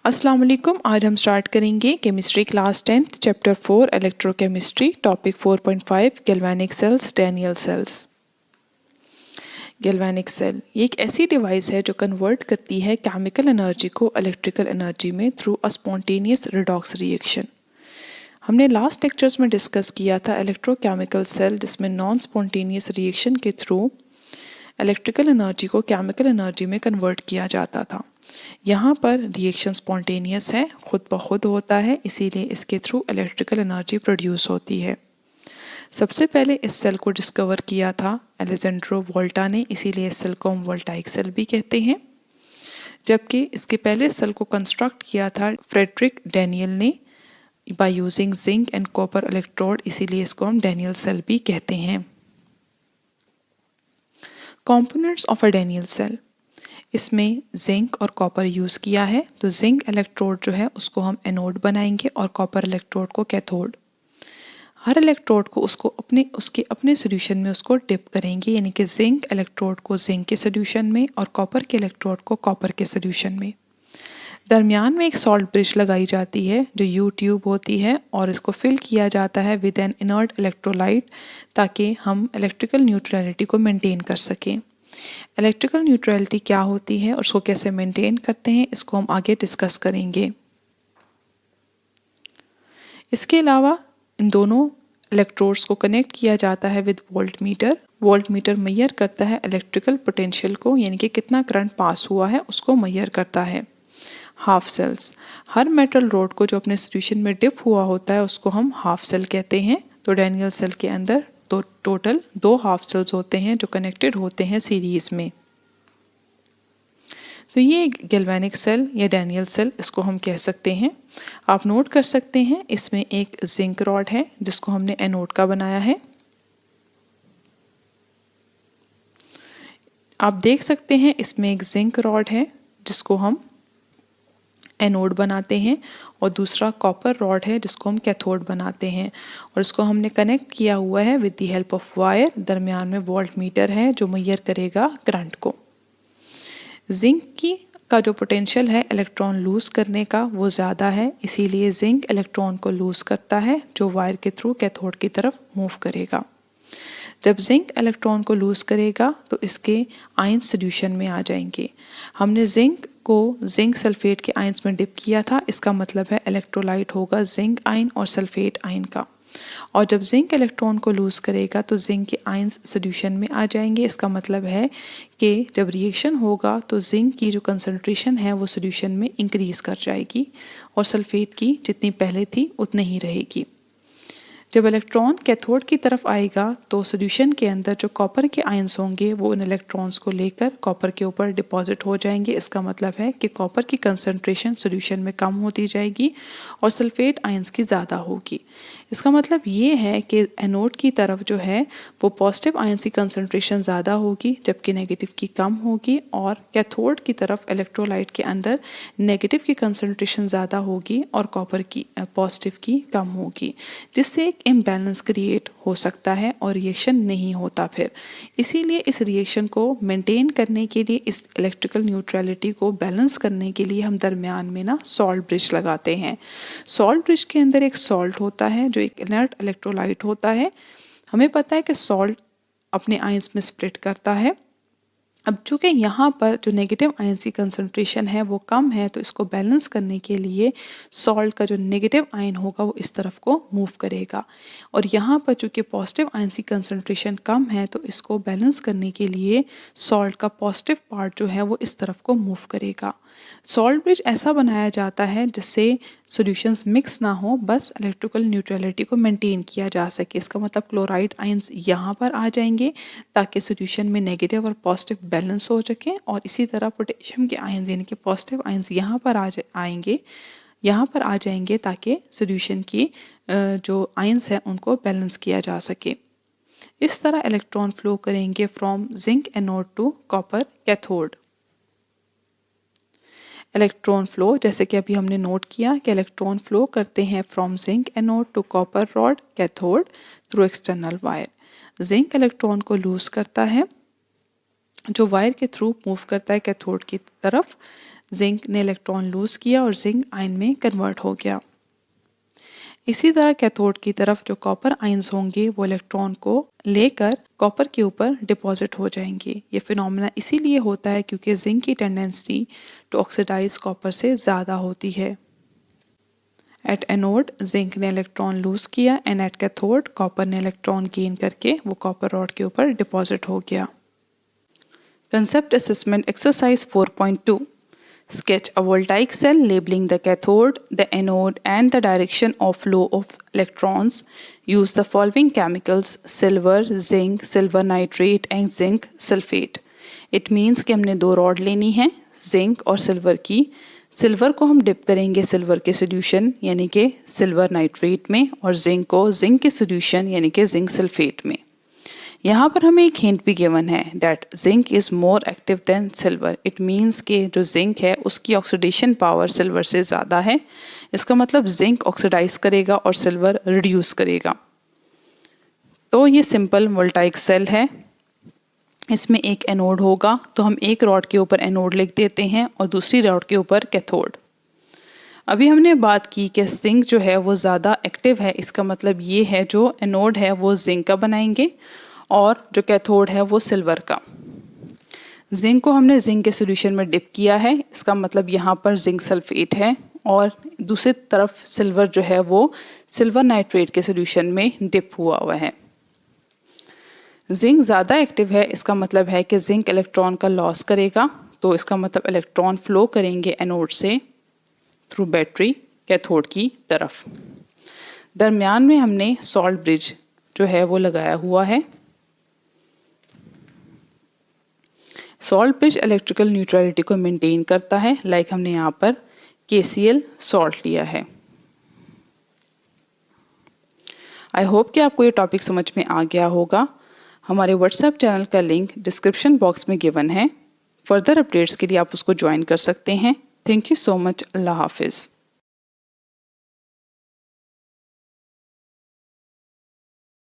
अस्सलाम वालेकुम। आज हम स्टार्ट करेंगे chemistry class 10th chapter 4 electrochemistry topic 4.5 galvanic cells Daniell cells. Galvanic cell ये एक ऐसी डिवाइस है जो कन्वर्ट करती है केमिकल एनर्जी को इलेक्ट्रिकल एनर्जी में through a spontaneous redox reaction. हमने लास्ट लेक्चर्स में डिस्कस किया था इलेक्ट्रोकेमिकल सेल, जिसमें नॉन स्पॉन्टेनियस रिएक्शन के थ्रू इलेक्ट्रिकल एनर्जी को केमिकल एनर्जी में कन्वर्ट किया जाता था। यहाँ पर रिएक्शन स्पॉन्टेनियस है, खुद ब खुद होता है, इसीलिए इसके थ्रू इलेक्ट्रिकल एनर्जी प्रोड्यूस होती है। सबसे पहले इस सेल को डिस्कवर किया था अलेजेंड्रो वोल्टा ने, इसीलिए इस सेल को हम वोल्टाइक सेल भी कहते हैं। जबकि इसके पहले सेल को कंस्ट्रक्ट किया था फ्रेडरिक डैनियल ने by using zinc and copper electrode, इसीलिए इसको हम डैनियल सेल भी कहते हैं। Components of a Daniell cell, इसमें जिंक और कॉपर यूज़ किया है। तो जिंक इलेक्ट्रोड जो है उसको हम एनोड बनाएंगे और कॉपर इलेक्ट्रोड को कैथोड। हर इलेक्ट्रोड को उसके अपने सोल्यूशन में उसको डिप करेंगे, यानी कि जिंक इलेक्ट्रोड को जिंक के सोल्यूशन में और कॉपर के इलेक्ट्रोड को कॉपर के सोल्यूशन में। दरमियान में एक सॉल्ट ब्रिज लगाई जाती है जो यू ट्यूब होती है और इसको फिल किया जाता है विद एन इनर्ट इलेक्ट्रोलाइट, ताकि हम इलेक्ट्रिकल न्यूट्रलिटी को मेंटेन कर सकें। इलेक्ट्रिकल न्यूट्रलिटी क्या होती है और उसको कैसे मेंटेन करते हैं, इसको हम आगे डिस्कस करेंगे। इसके अलावा इन दोनों इलेक्ट्रोड्स को कनेक्ट किया जाता है with volt meter. Volt meter major करता है इलेक्ट्रिकल पोटेंशियल को, यानी कि कितना करंट पास हुआ है उसको मेजर करता है। हाफ सेल्स, हर मेटल रोड को जो अपने सोल्यूशन में डिप हुआ होता है उसको हम हाफ सेल कहते हैं। तो डैनियल सेल के अंदर तो टोटल 2 हाफ सेल्स होते हैं जो कनेक्टेड होते हैं सीरीज में। तो ये गैल्वेनिक सेल या डैनियल सेल इसको हम कह सकते हैं। आप नोट कर सकते हैं इसमें एक जिंक रॉड है जिसको हमने एनोड का बनाया है। आप देख सकते हैं इसमें एक जिंक रॉड है जिसको हम एनोड बनाते हैं और दूसरा कॉपर रॉड है जिसको हम कैथोड बनाते हैं, और इसको हमने कनेक्ट किया हुआ है with the help of wire. दरमियान में वोल्ट मीटर है जो मेजर करेगा करंट को। जिंक का जो पोटेंशियल है इलेक्ट्रॉन लूज करने का वो ज़्यादा है, इसीलिए जिंक इलेक्ट्रॉन को लूज करता है जो वायर के थ्रू कैथोड की तरफ मूव करेगा। जब जिंक इलेक्ट्रॉन को लूज करेगा तो इसके आयंस सोल्यूशन में आ जाएंगे। हमने जिंक को जिंक सल्फेट के आयंस में डिप किया था, इसका मतलब है इलेक्ट्रोलाइट होगा जिंक आयन और सल्फेट आयन का। और जब जिंक इलेक्ट्रॉन को लूज करेगा तो जिंक के आयंस सोल्यूशन में आ जाएंगे। इसका मतलब है कि जब रिएक्शन होगा तो जिंक की जो कंसंट्रेशन है वो सोल्यूशन में इंक्रीज कर जाएगी और सल्फेट की जितनी पहले थी उतनी ही रहेगी। जब इलेक्ट्रॉन कैथोड की तरफ आएगा तो सोल्यूशन के अंदर जो कॉपर के आयंस होंगे वो इन इलेक्ट्रॉन्स को लेकर कॉपर के ऊपर डिपॉजिट हो जाएंगे। इसका मतलब है कि कॉपर की कंसंट्रेशन सोल्यूशन में कम होती जाएगी और सल्फेट आयंस की ज़्यादा होगी। इसका मतलब ये है कि एनोड की तरफ जो है वो पॉजिटिव आयंस की कंसंट्रेशन ज़्यादा होगी जबकि नेगेटिव की कम होगी, और कैथोड की तरफ इलेक्ट्रोलाइट के अंदर नेगेटिव की कंसंट्रेशन ज़्यादा होगी और कॉपर की पॉजिटिव की कम होगी, जिससे एक इम्बैलेंस क्रिएट हो सकता है और रिएक्शन नहीं होता फिर। इसीलिए इस रिएक्शन को मेंटेन करने के लिए, इस इलेक्ट्रिकल न्यूट्रलिटी को बैलेंस करने के लिए हम दरमियान में ना सॉल्ट ब्रिज लगाते हैं। सॉल्ट ब्रिज के अंदर एक सॉल्ट होता है जो एक इनर्ट इलेक्ट्रोलाइट होता है। हमें पता है कि सॉल्ट अपने आयंस में स्प्लिट करता है। अब चूँकि यहाँ पर जो नेगेटिव आयंस की कंसंट्रेशन है वो कम है, तो इसको बैलेंस करने के लिए सॉल्ट का जो नेगेटिव आयन होगा वो इस तरफ को मूव करेगा, और यहाँ पर चूँकि पॉजिटिव आयंस की कंसंट्रेशन कम है तो इसको बैलेंस करने के लिए सॉल्ट का पॉजिटिव पार्ट जो है वो इस तरफ को मूव करेगा। सॉल्ट ब्रिज ऐसा बनाया जाता है जिससे सॉल्यूशंस मिक्स ना हो, बस इलेक्ट्रिकल न्यूट्रलिटी को मेंटेन किया जा सके। इसका मतलब क्लोराइड आयंस यहाँ पर आ जाएंगे ताकि सॉल्यूशन में नेगेटिव और पॉजिटिव बैलेंस हो सके, और इसी तरह पोटेशियम के आयंस यानी कि पॉजिटिव आयंस यहाँ पर आ जाएंगे ताकि सॉल्यूशन की जो आयंस है उनको बैलेंस किया जा सके। इस तरह इलेक्ट्रॉन फ्लो करेंगे from zinc anode to copper cathode. Electron flow, जैसे कि अभी हमने नोट किया कि इलेक्ट्रॉन फ्लो करते हैं from zinc anode to copper rod cathode through external wire. Zinc electron को लूज करता है जो वायर के थ्रू मूव करता है कैथोड की तरफ। जिंक ने इलेक्ट्रॉन लूज किया और जिंक आयन में कन्वर्ट हो गया। इसी तरह कैथोड की तरफ जो कॉपर आयंस होंगे वो इलेक्ट्रॉन को लेकर कॉपर के ऊपर डिपॉजिट हो जाएंगे। ये फिनोमेना इसीलिए होता है क्योंकि जिंक की टेंडेंसी टू ऑक्सीडाइज कॉपर से ज़्यादा होती है। एट एनोड जिंक ने इलेक्ट्रॉन लूज किया एंड एट कैथोड कॉपर ने इलेक्ट्रॉन गेन करके वो कॉपर रॉड के ऊपर डिपॉजिट हो गया। Concept assessment exercise 4.2 Sketch a voltaic cell labeling the cathode, the anode and the direction of flow of electrons. Use the following chemicals: silver, zinc, silver nitrate and zinc sulfate. It means कि हमने दो rod लेनी है zinc और silver की। Silver को हम dip करेंगे सिल्वर के सोल्यूशन यानी कि सिल्वर नाइट्रेट में और जिंक को जिंक के सोल्यूशन यानी कि जिंक सल्फेट में। यहाँ पर हमें एक हिंट भी गिवन है that zinc is more active than silver. It means कि जो जिंक है उसकी ऑक्सीडेशन पावर सिल्वर से ज़्यादा है। इसका मतलब जिंक ऑक्सीडाइज करेगा और सिल्वर रिड्यूस करेगा। तो ये सिंपल वोल्टाइक सेल है। इसमें एक एनोड होगा तो हम एक रॉड के ऊपर एनोड लिख देते हैं और दूसरी रॉड के ऊपर कैथोड। अभी हमने बात की कि जिंक जो है वो ज़्यादा एक्टिव है। इसका मतलब ये है जो एनोड है वो जिंक का बनाएंगे और जो कैथोड है वो सिल्वर का। जिंक को हमने जिंक के सॉल्यूशन में डिप किया है। इसका मतलब यहाँ पर जिंक सल्फेट है और दूसरी तरफ सिल्वर जो है वो सिल्वर नाइट्रेट के सॉल्यूशन में डिप हुआ है। जिंक ज़्यादा एक्टिव है। इसका मतलब है कि जिंक इलेक्ट्रॉन का लॉस करेगा। तो इसका मतलब इलेक्ट्रॉन फ्लो करेंगे एनोड से थ्रू बैटरी कैथोड की तरफ। दरमियान में हमने सॉल्ट ब्रिज जो है वो लगाया हुआ है। सॉल्ट ब्रिज इलेक्ट्रिकल न्यूट्रलिटी को मेंटेन करता है। लाइक हमने यहाँ पर KCl सॉल्ट लिया है। आई होप कि आपको ये टॉपिक समझ में आ गया होगा। हमारे व्हाट्सएप चैनल का लिंक डिस्क्रिप्शन बॉक्स में गिवन है। फर्दर अपडेट्स के लिए आप उसको ज्वाइन कर सकते हैं। Thank you so much. अल्लाह हाफिज़।